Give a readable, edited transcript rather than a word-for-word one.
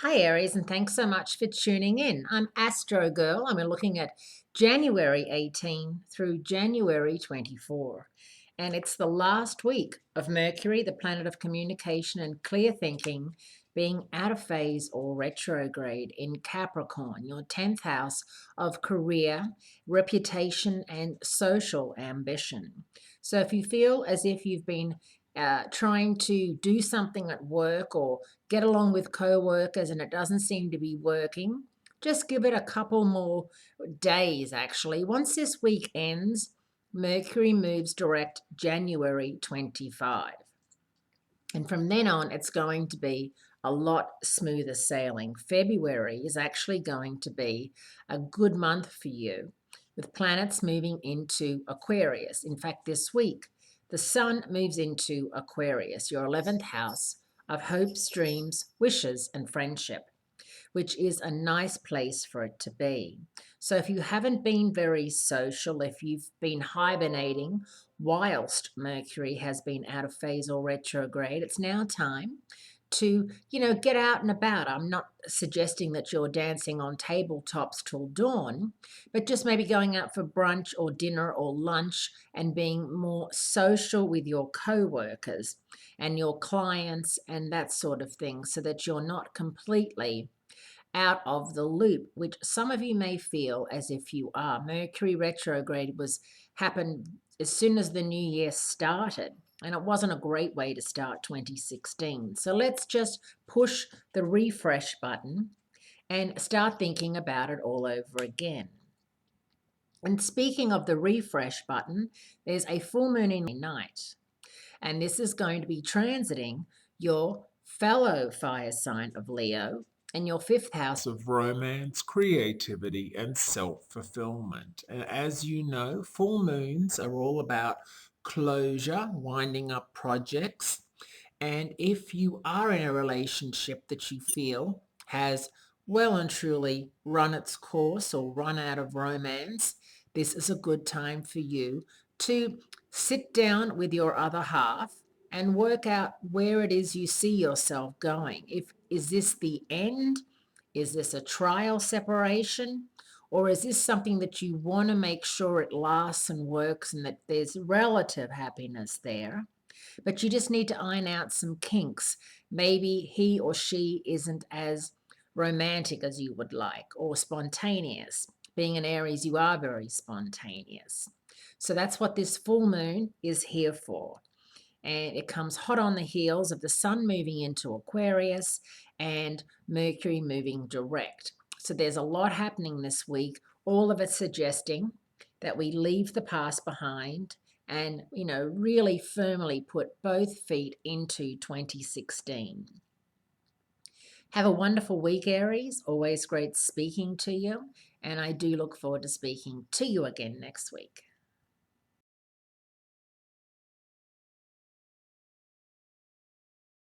Hi, Aries, and thanks so much for tuning in. I'm Astrogirl, and we're looking at January 18 through January 24. And it's the last week of Mercury, the planet of communication and clear thinking, being out of phase or retrograde in Capricorn, your 10th house of career, reputation, and social ambition. So if you feel as if you've been trying to do something at work or get along with co-workers and it doesn't seem to be working, just give it a couple more days actually. Once this week ends, Mercury moves direct January 25. And from then on, it's going to be a lot smoother sailing. February is actually going to be a good month for you with planets moving into Aquarius. In fact, this week, the sun moves into Aquarius, your 11th house of hopes, dreams, wishes, and friendship, which is a nice place for it to be. So if you haven't been very social, if you've been hibernating whilst Mercury has been out of phase or retrograde, it's now time to, get out and about. I'm not suggesting that you're dancing on tabletops till dawn, but just maybe going out for brunch or dinner or lunch and being more social with your co-workers and your clients and that sort of thing so that you're not completely out of the loop, which some of you may feel as if you are. Mercury retrograde happened as soon as the new year started, and it wasn't a great way to start 2016. So let's just push the refresh button and start thinking about it all over again. And speaking of the refresh button, there's a full moon in night, and this is going to be transiting your fellow fire sign of Leo and your fifth house Of romance, creativity, and self fulfillment. And as you know, full moons are all about closure, winding up projects. And if you are in a relationship that you feel has well and truly run its course or run out of romance, this is a good time for you to sit down with your other half and work out where it is you see yourself going. If is this the end? Is this a trial separation? Or is this something that you want to make sure it lasts and works and that there's relative happiness there? But you just need to iron out some kinks. Maybe he or she isn't as romantic as you would like or spontaneous. Being an Aries, you are very spontaneous. So that's what this full moon is here for. And it comes hot on the heels of the sun moving into Aquarius and Mercury moving direct. So there's a lot happening this week, all of it suggesting that we leave the past behind and, really firmly put both feet into 2016. Have a wonderful week, Aries. Always great speaking to you. And I do look forward to speaking to you again next week.